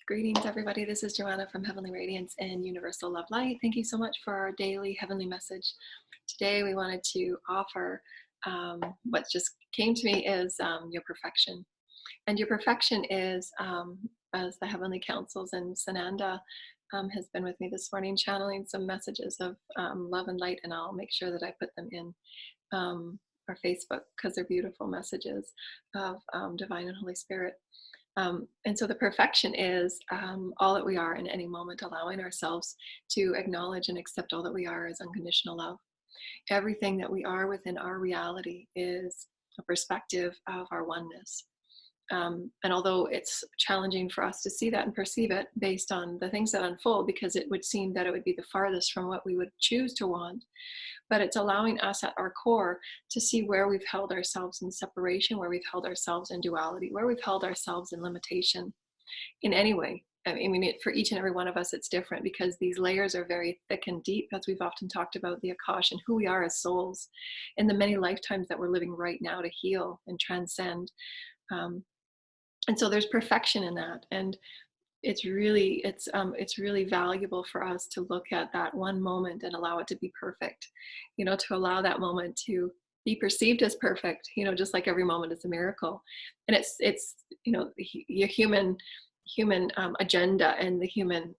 Greetings, everybody. This is Joanna from Heavenly Radiance and Universal Love Light. Thank you so much for our daily heavenly message. Today, we wanted to offer what just came to me is your perfection. And your perfection is, as the Heavenly Councils and Sananda has been with me this morning, channeling some messages of love and light, and I'll make sure that I put them in our Facebook because they're beautiful messages of Divine and Holy Spirit. And so the perfection is all that we are in any moment, allowing ourselves to acknowledge and accept all that we are as unconditional love. Everything that we are within our reality is a perspective of our oneness. And although it's challenging for us to see that and perceive it based on the things that unfold, because it would seem that it would be the farthest from what we would choose to want, but it's allowing us at our core to see where we've held ourselves in separation, where we've held ourselves in duality, where we've held ourselves in limitation in any way. I mean, for each and every one of us, it's different because these layers are very thick and deep, as we've often talked about the Akash and who we are as souls in the many lifetimes that we're living right now to heal and transcend. And so there's perfection in that. And it's really valuable for us to look at that one moment and allow it to be perfect, to allow that moment to be perceived as perfect, just like every moment is a miracle. And it's your human agenda and the human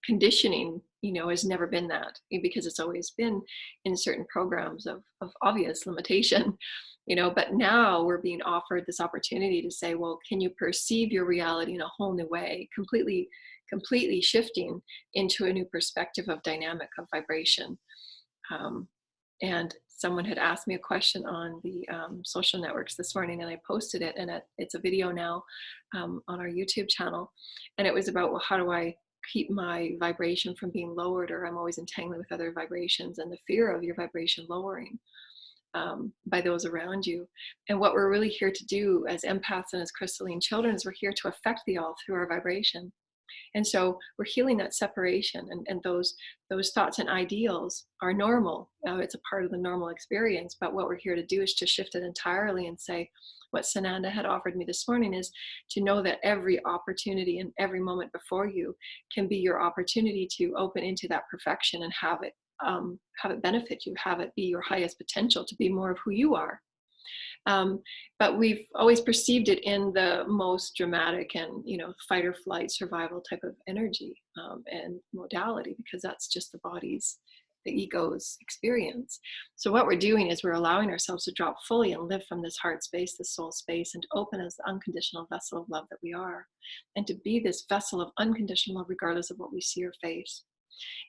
conditioning, has never been that, because it's always been in certain programs of obvious limitation. But now we're being offered this opportunity to say, well, can you perceive your reality in a whole new way, completely shifting into a new perspective of dynamic, of vibration. And someone had asked me a question on the social networks this morning, and I posted it, and it's a video now on our YouTube channel. And it was about, well, how do I keep my vibration from being lowered, or I'm always entangling with other vibrations, and the fear of your vibration lowering by those around you. And what we're really here to do as empaths and as crystalline children is we're here to affect the all through our vibration. And so we're healing that separation, and those thoughts and ideals are normal. It's a part of the normal experience, but what we're here to do is to shift it entirely and say, what Sananda had offered me this morning is to know that every opportunity and every moment before you can be your opportunity to open into that perfection and have it benefit you, have it be your highest potential to be more of who you are. But we've always perceived it in the most dramatic and, fight or flight survival type of energy and modality, because that's just the ego's experience. So what we're doing is we're allowing ourselves to drop fully and live from this heart space, this soul space, and to open as the unconditional vessel of love that we are, and to be this vessel of unconditional love regardless of what we see or face.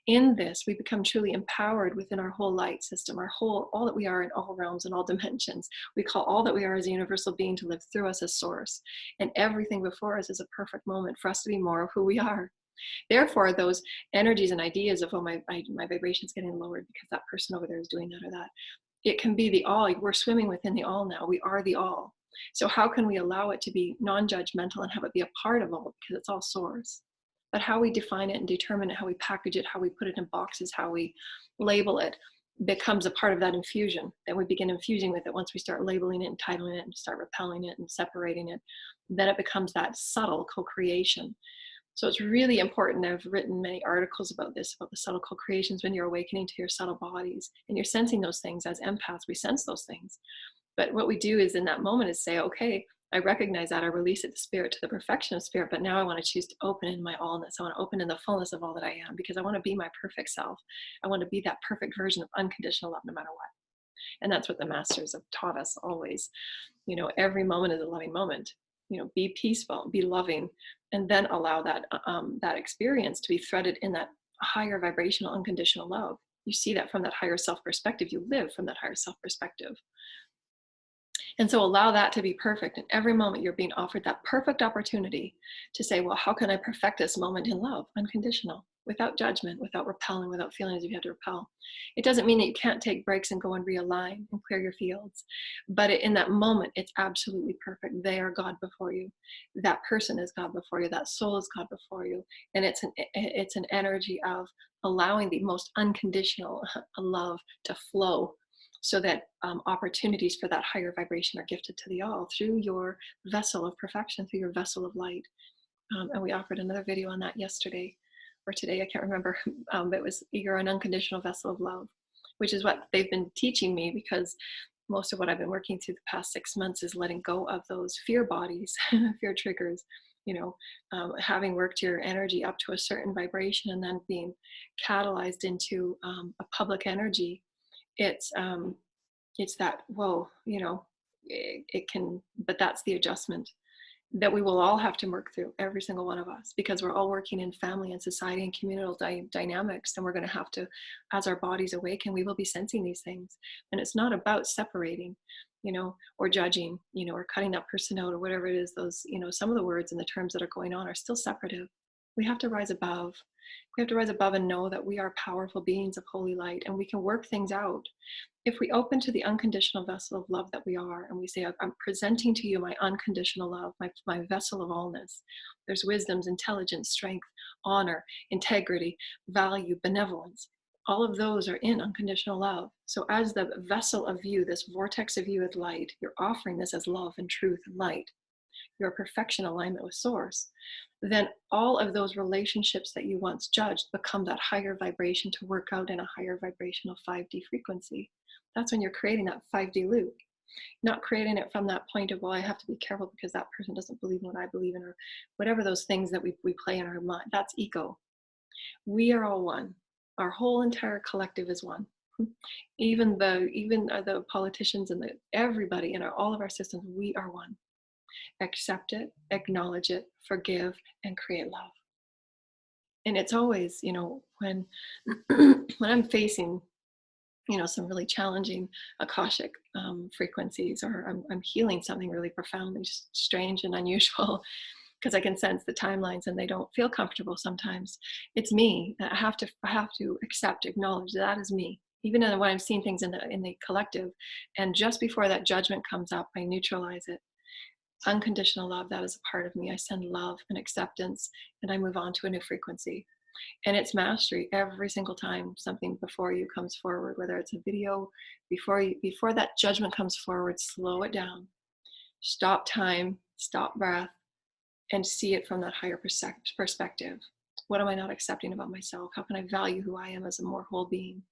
In this, we become truly empowered within our whole light system, all that we are in all realms and all dimensions. We call all that we are as a universal being to live through us as source. And everything before us is a perfect moment for us to be more of who we are. Therefore, those energies and ideas of, oh, my vibration's getting lowered because that person over there is doing that or that, it can be the all. We're swimming within the all now. We are the all. So how can we allow it to be non-judgmental and have it be a part of all, because it's all source? But how we define it and determine it, how we package it, how we put it in boxes, how we label it, becomes a part of that infusion. Then we begin infusing with it. Once we start labeling it, entitling it, and start repelling it and separating it, then it becomes that subtle co-creation. So it's really important. I've written many articles about this, about the subtle co-creations, when you're awakening to your subtle bodies and you're sensing those things. As empaths, we sense those things. But what we do is in that moment is say, okay, I recognize that, I release it to spirit, to the perfection of spirit, but now I want to choose to open in my allness. I want to open in the fullness of all that I am, because I want to be my perfect self. I want to be that perfect version of unconditional love no matter what. And that's what the masters have taught us always. Every moment is a loving moment. Be peaceful, be loving, and then allow that experience to be threaded in that higher vibrational unconditional love. You see that from that higher self perspective. You live from that higher self perspective. And so allow that to be perfect. And every moment you're being offered that perfect opportunity to say, well, how can I perfect this moment in love, unconditional, without judgment, without repelling, without feeling as if you have to repel. It doesn't mean that you can't take breaks and go and realign and clear your fields. But in that moment, it's absolutely perfect. They are God before you. That person is God before you. That soul is God before you. And it's an energy of allowing the most unconditional love to flow, so that opportunities for that higher vibration are gifted to the all through your vessel of perfection, through your vessel of light. And we offered another video on that yesterday or today, I can't remember. But it was you're an unconditional vessel of love, which is what they've been teaching me, because most of what I've been working through the past 6 months is letting go of those fear bodies, fear triggers, having worked your energy up to a certain vibration and then being catalyzed into a public energy. It's that, whoa, it can, but that's the adjustment that we will all have to work through, every single one of us, because we're all working in family and society and communal dynamics. And we're going to have to, as our bodies awaken, we will be sensing these things. And it's not about separating, or judging, or cutting that person out or whatever it is. Those, some of the words and the terms that are going on are still separative. We have to rise above. We have to rise above and know that we are powerful beings of holy light, and we can work things out. If we open to the unconditional vessel of love that we are, and we say, I'm presenting to you my unconditional love, my vessel of allness. There's wisdoms, intelligence, strength, honor, integrity, value, benevolence. All of those are in unconditional love. So as the vessel of you, this vortex of you with light, you're offering this as love and truth and light. Your perfection alignment with source. Then all of those relationships that you once judged become that higher vibration to work out in a higher vibrational 5D frequency. That's when you're creating that 5D loop, not creating it from that point of, well, I have to be careful because that person doesn't believe in what I believe in, or whatever those things that we play in our mind. That's ego. We are all one. Our whole entire collective is one. Even the politicians and everybody in all of our systems, we are one. Accept it, acknowledge it, forgive, and create love. And it's always, when I'm facing, some really challenging Akashic frequencies, or I'm healing something really profoundly strange and unusual, because I can sense the timelines and they don't feel comfortable sometimes. It's me. I have to accept, acknowledge that is me. Even when I'm seeing things in the collective, and just before that judgment comes up, I neutralize it. Unconditional love, that is a part of me. I send love and acceptance, and I move on to a new frequency. And it's mastery every single time something before you comes forward, whether it's a video, before that judgment comes forward, slow it down, stop time, stop breath, and see it from that higher perspective. What am I not accepting about myself? How can I value who I am as a more whole being?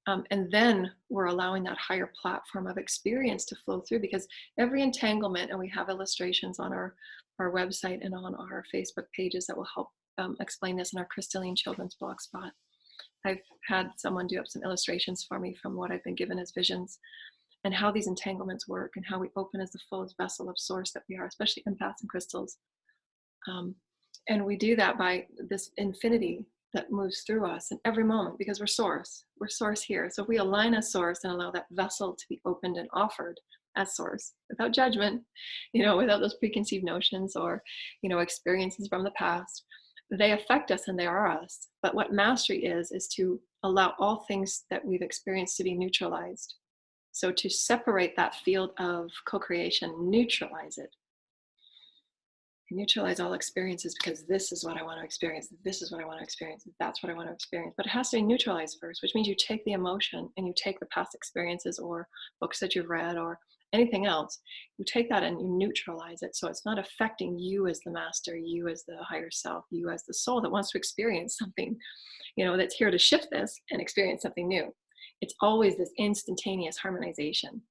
And then we're allowing that higher platform of experience to flow through, because every entanglement, and we have illustrations on our website and on our Facebook pages that will help explain this in our Crystalline Children's blog spot. I've had someone do up some illustrations for me from what I've been given as visions, and how these entanglements work, and how we open as the fullest vessel of source that we are, especially empaths and crystals. And we do that by this infinity that moves through us in every moment, because we're source here. So if we align as source and allow that vessel to be opened and offered as source, without judgment, without those preconceived notions or, experiences from the past, they affect us and they are us. But what mastery is to allow all things that we've experienced to be neutralized. So to separate that field of co-creation, neutralize it. Neutralize all experiences, because this is what I want to experience. This is what I want to experience. That's what I want to experience. But it has to be neutralized first, which means you take the emotion and you take the past experiences or books that you've read or anything else. You take that and you neutralize it. So it's not affecting you as the master, you as the higher self, you as the soul that wants to experience something, that's here to shift this and experience something new. It's always this instantaneous harmonization.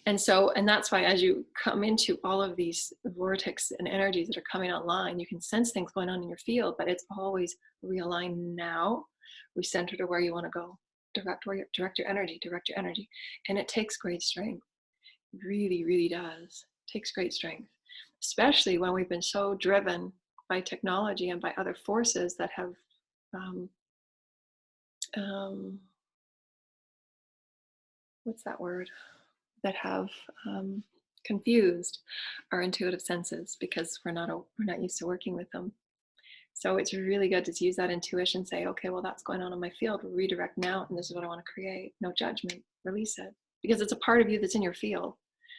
And that's why as you come into all of these vortex and energies that are coming online, you can sense things going on in your field, but it's always realign now, recenter to where you want to go, direct your energy. And it takes great strength. It really, really does. It takes great strength, especially when we've been so driven by technology and by other forces that have, what's that word? That have confused our intuitive senses, because we're not used to working with them. So it's really good to use that intuition, say, okay, well, that's going on in my field, redirect now, and this is what I want to create. No judgment, release it, because it's a part of you that's in your field.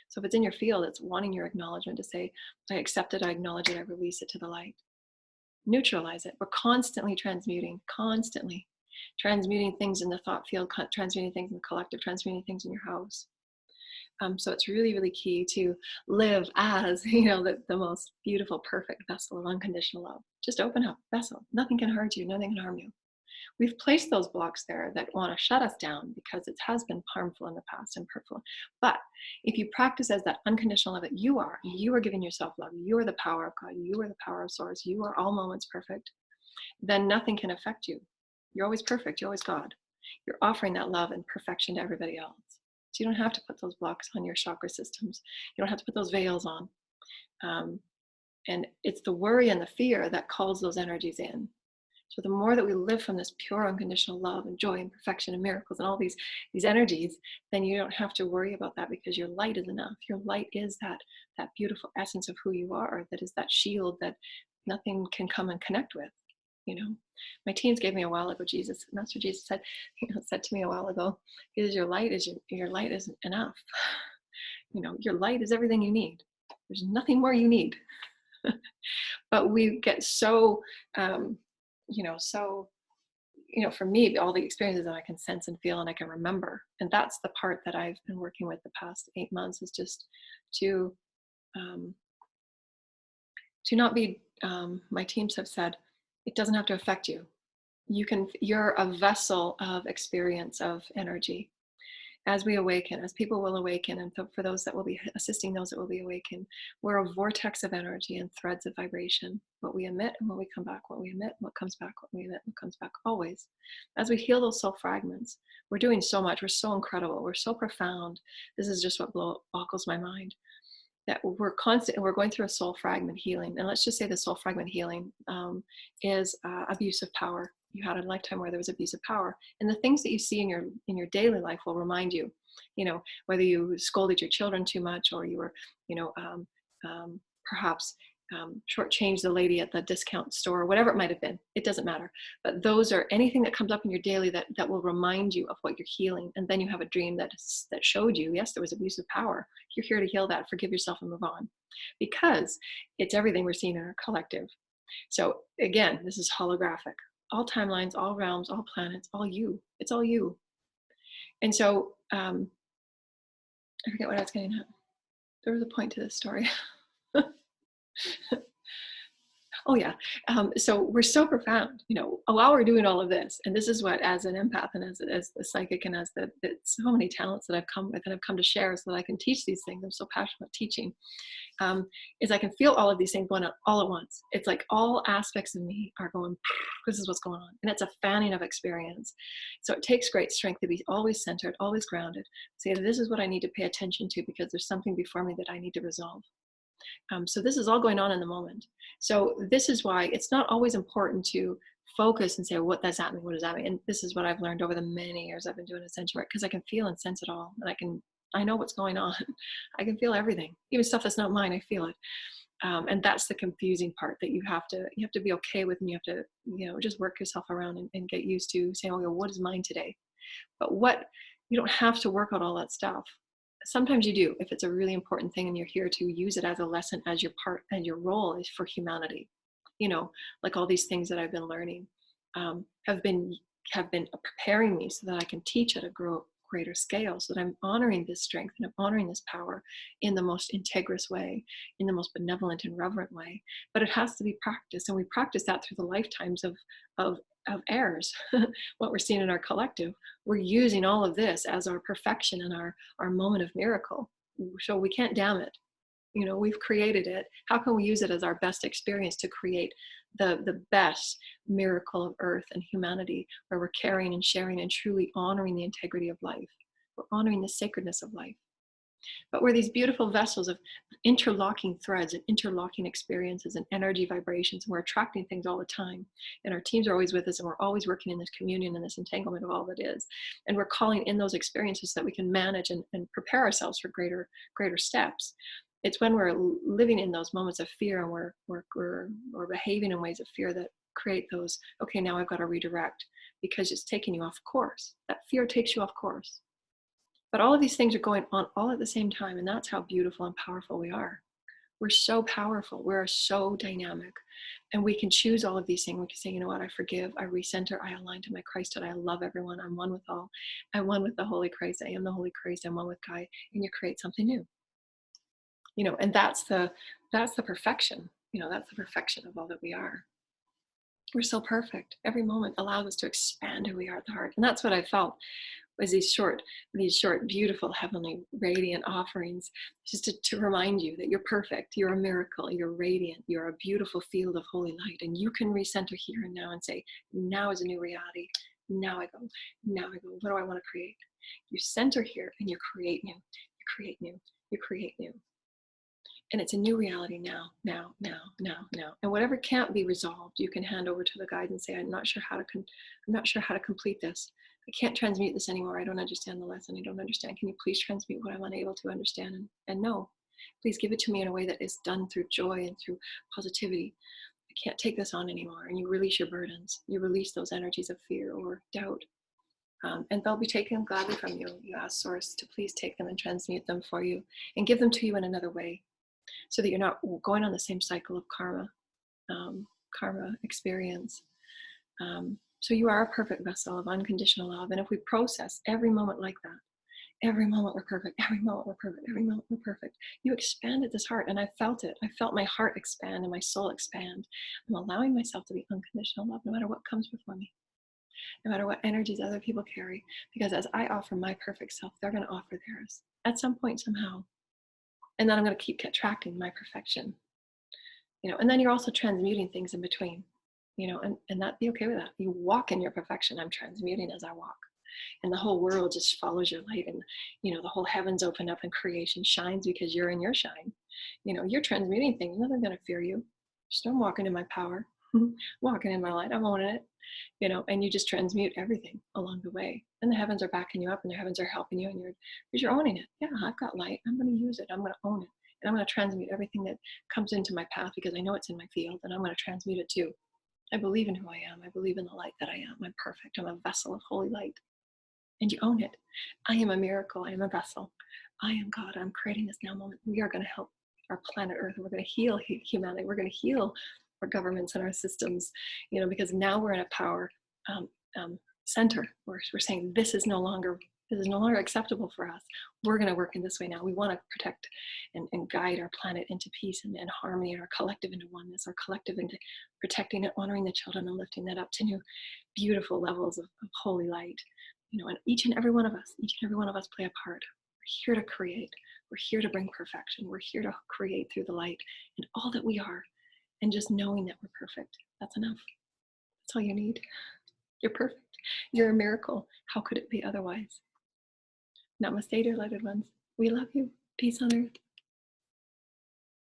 So if it's in your field, it's wanting your acknowledgement to say, I accept it, I acknowledge it, I release it to the light. Neutralize it. We're constantly transmuting things in the thought field, transmuting things in the collective, transmuting things in your house. So it's really, really key to live as, the most beautiful, perfect vessel of unconditional love. Just open up, vessel. Nothing can hurt you. Nothing can harm you. We've placed those blocks there that want to shut us down because it has been harmful in the past and hurtful. But if you practice as that unconditional love that you are giving yourself love, you are the power of God, you are the power of Source, you are all moments perfect, then nothing can affect you. You're always perfect, you're always God. You're offering that love and perfection to everybody else. So you don't have to put those blocks on your chakra systems. You don't have to put those veils on. And it's the worry and the fear that calls those energies in. So the more that we live from this pure unconditional love and joy and perfection and miracles and all these energies, then you don't have to worry about that, because your light is enough. Your light is that beautiful essence of who you are, that is that shield that nothing can come and connect with. My teens gave me a while ago, Master Jesus said, said to me a while ago, is your light is enough. Your light is everything you need. There's nothing more you need. But we get so for me, all the experiences that I can sense and feel and I can remember. And that's the part that I've been working with the past 8 months, is just to not be, my teams have said, it doesn't have to affect you. You're a vessel of experience, of energy. As we awaken, as people will awaken, and for those that will be assisting those that will be awakened, we're a vortex of energy and threads of vibration. What we emit and what we come back, what we emit, what comes back, what we emit, what comes back, always. As we heal those soul fragments, we're doing so much. We're so incredible. We're so profound. This is just what boggles my mind. That we're going through a soul fragment healing. And let's just say the soul fragment healing is abuse of power. You had a lifetime where there was abuse of power, and the things that you see in your daily life will remind you, whether you scolded your children too much, or you were, perhaps shortchanged the lady at the discount store, whatever it might have been. It doesn't matter. But those are anything that comes up in your daily that will remind you of what you're healing. And then you have a dream that showed you, yes, there was abuse of power. You're here to heal that, forgive yourself, and move on, because it's everything we're seeing in our collective. So again, this is holographic. All timelines, all realms, all planets, all you. It's all you. And so I forget what I was getting at. There was a point to this story. Oh yeah. So we're so profound, while we're doing all of this, and this is what, as an empath and as the psychic and as so many talents that I've come with and I've come to share so that I can teach these things. I'm so passionate about teaching. Is I can feel all of these things going on all at once. It's like all aspects of me are going, this is what's going on. And it's a fanning of experience. So it takes great strength to be always centered, always grounded. Say, this is what I need to pay attention to, because there's something before me that I need to resolve. So this is all going on in the moment. So this is why it's not always important to focus and say, what does that mean? What does that mean? And this is what I've learned over the many years I've been doing Ascension work, because I can feel and sense it all. And I know what's going on. I can feel everything, even stuff that's not mine. I feel it. And that's the confusing part that you have to be okay with, and you have to, just work yourself around and get used to saying, oh, what is mine today? But you don't have to work out all that stuff. Sometimes you do, if it's a really important thing and you're here to use it as a lesson, as your part and your role is for humanity. Like all these things that I've been learning have been preparing me so that I can teach at a greater scale, so that I'm honoring this strength and I'm honoring this power in the most integrous way, in the most benevolent and reverent way. But it has to be practiced, and we practice that through the lifetimes of errors. What we're seeing in our collective, we're using all of this as our perfection and our moment of miracle. So we can't damn it. We've created it. How can we use it as our best experience to create the best miracle of earth and humanity, where we're caring and sharing and truly honoring the integrity of life. We're honoring the sacredness of life. But we're these beautiful vessels of interlocking threads and interlocking experiences and energy vibrations, and we're attracting things all the time. And our teams are always with us, and we're always working in this communion and this entanglement of all that is. And we're calling in those experiences so that we can manage and prepare ourselves for greater steps. It's when we're living in those moments of fear and we're behaving in ways of fear that create those, okay, now I've got to redirect, because it's taking you off course. That fear takes you off course. But all of these things are going on all at the same time, and that's how beautiful and powerful we are. We're so powerful. We're so dynamic. And we can choose all of these things. We can say, you know what, I forgive, I recenter, I align to my Christhood, I love everyone, I'm one with all. I'm one with the Holy Christ, I am the Holy Christ, I'm one with God, and you create something new. And that's the perfection. That's the perfection of all that we are. We're so perfect. Every moment allows us to expand who we are at the heart. And that's what I felt was these short, beautiful, heavenly, radiant offerings, just to remind you that you're perfect, you're a miracle, you're radiant, you're a beautiful field of holy light. And you can recenter here and now and say, now is a new reality. Now I go, what do I want to create? You center here and you create new, you create new, you create new. And it's a new reality now. And whatever can't be resolved, you can hand over to the guide and say, I'm not sure how to complete this. I can't transmute this anymore. I don't understand the lesson. I don't understand. Can you please transmute what I'm unable to understand and know? Please give it to me in a way that is done through joy and through positivity. I can't take this on anymore. And you release your burdens. You release those energies of fear or doubt. And they'll be taken gladly from you. You ask Source to please take them and transmute them for you and give them to you in another way, so that you're not going on the same cycle of karma experience. So you are a perfect vessel of unconditional love. And if we process every moment like that, every moment we're perfect, every moment we're perfect, every moment we're perfect, you expanded this heart. And I felt it. I felt my heart expand and my soul expand. I'm allowing myself to be unconditional love no matter what comes before me, no matter what energies other people carry. Because as I offer my perfect self, they're going to offer theirs at some point, somehow. And then I'm going to keep attracting my perfection, and then you're also transmuting things in between, and that be okay with that. You walk in your perfection. I'm transmuting as I walk, and the whole world just follows your light, and the whole heavens open up and creation shines because you're in your shine. You're transmuting things. Nothing's going to fear you. Just I'm walking in my power, walking in my light. I'm owning it, and you just transmute everything along the way. And the heavens are backing you up, and the heavens are helping you, and you're owning it. Yeah, I've got light. I'm going to use it. I'm going to own it. And I'm going to transmute everything that comes into my path because I know it's in my field, and I'm going to transmute it too. I believe in who I am. I believe in the light that I am. I'm perfect. I'm a vessel of holy light. And you own it. I am a miracle. I am a vessel. I am God. I'm creating this now moment. We are going to help our planet Earth. We're going to heal humanity. We're going to heal our governments and our systems, because now we're in a power center. We're saying this is no longer acceptable for us. We're going to work in this way now. We want to protect and guide our planet into peace and harmony, and our collective into oneness, our collective into protecting and honoring the children and lifting that up to new beautiful levels of holy light. And each and every one of us play a part. We're here to create. We're here to bring perfection. We're here to create through the light and all that we are. And just knowing that we're perfect, that's enough. That's all you need. You're perfect. You're a miracle. How could it be otherwise? Namaste, dear lighted ones. We love you. Peace on earth.